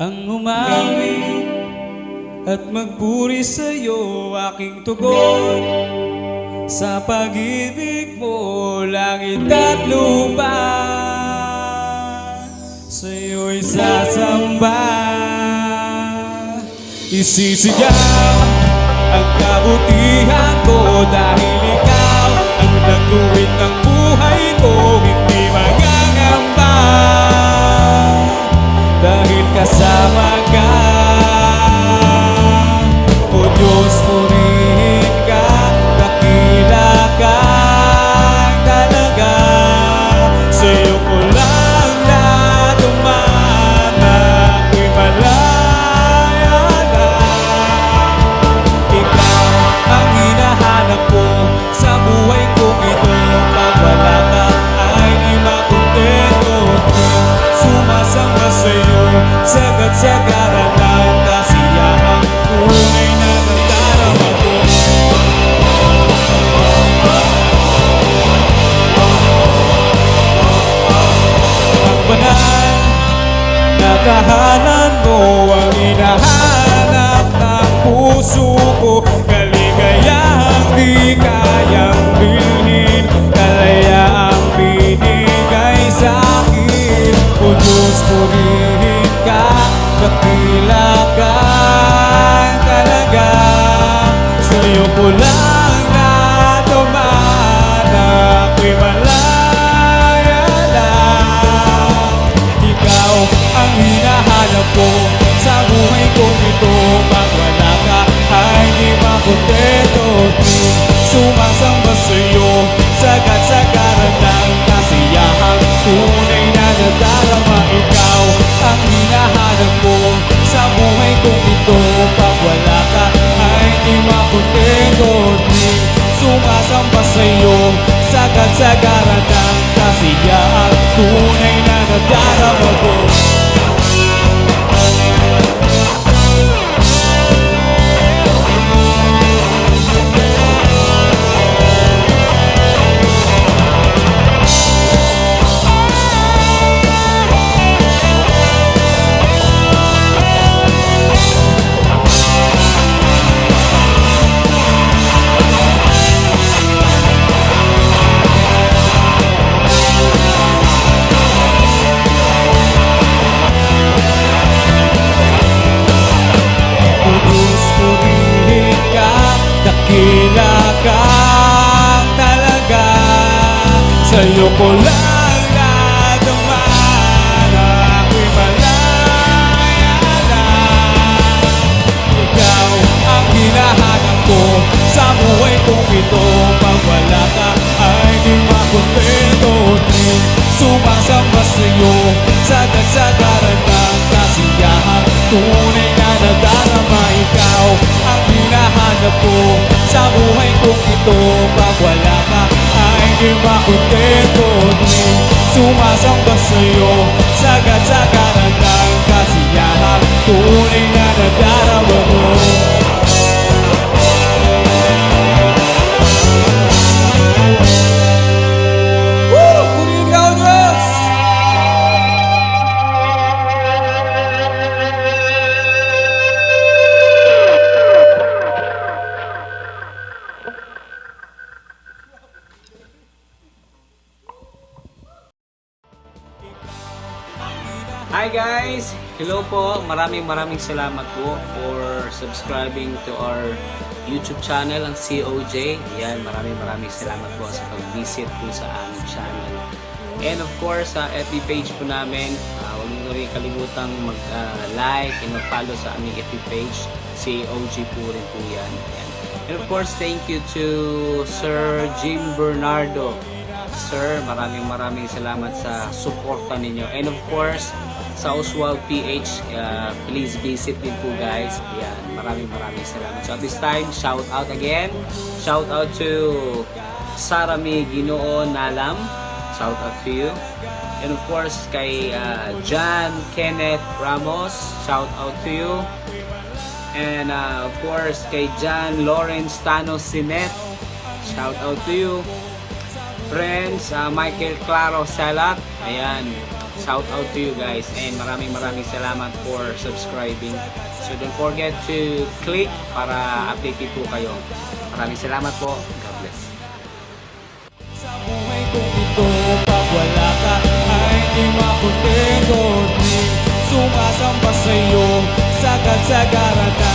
Ang umawi at magpuri sa'yo aking tugon. Sa pag-ibig mo, langit at lupa sa'yo'y sasamba. Isisigaw ang kabutihan ko dahil ikaw ang nagtuwid ng buhay ko. Hindi magangamba dahil kasama ka. O Diyos, purihin ka, dakila ka talaga. Sa'yo ko lang natumana, ako'y malaya na. Ikaw ang hinahanap ko sa buhay kong ito. Pag wala ka ay di makontento. Sumasamba sa'yo, sagat-sagaran ng kasiyahang tunay na nadarama ko. Ang banal na tahanan mo ang hinahanap ng puso ko. Kaligayang di kayang bilhin, kalayaang binigay sa'kin. O Diyos, purihin ka, dakila ka talaga. Sa'yo ko lang natumana, ako'y malaya lang. Ikaw ang hinahanap ko sa buhay kong ito. Pag wala ka ay di makontento. Sumasamba sa'yo, sagat-sagaran ng kasiyahang tunay na nadarama. Ikaw ang hinahanap ko sa buhay kong ito. Pag wala ka ay di makontento. Sumasamba sa'yo, sagat-sagaran ng kasiyahang tunay na nadarama ko. Dakila ka talaga. Sa'yo ko lang natumana, ako'y malaya lang. Ikaw ang hinahanap ko sa buhay kong ito. Pag wala ka ay di makontento. Sumasamba sa'yo, sagat-sagaran ng kasiyahang tunay na nadarama. Ikaw ang hinahanap ko sa buhay kong ito. Pag wala ka ay di makontento. Sumasamba sa'yo, sagat-sagaran ng kasiyahang tunay na nadarama mo. Hi guys! Hello po! Maraming salamat po for subscribing to our YouTube channel, ang COJ. Yan, maraming salamat po sa pag-visit po sa aming channel. And of course, sa FB page po namin, huwag niyo rin kalimutang mag-like and mag-follow sa aming FB page. COJ po rin po yan. Yan. And of course, thank you to Sir Jim Bernardo. Sir, maraming salamat sa suporta ninyo. And of course, sa Oswald PH, please visit din po guys. Yan, maraming salamat. So at this time, shout out again. Shout out to Sarami Ginoo Nalam. Shout out to you. And of course, kay John Kenneth Ramos. Shout out to you. And of course, kay John Lawrence Tano Sinet. Shout out to you. Friends, Michael Claro Salak. Ayan. Shout out to you guys and maraming salamat for subscribing. So don't forget to click para updated po kayo. Maraming salamat po. God bless. Sa buhay kong ito, pag wala ka ay di makontento. Di sumasamba sa'yo, sagad-sagaran na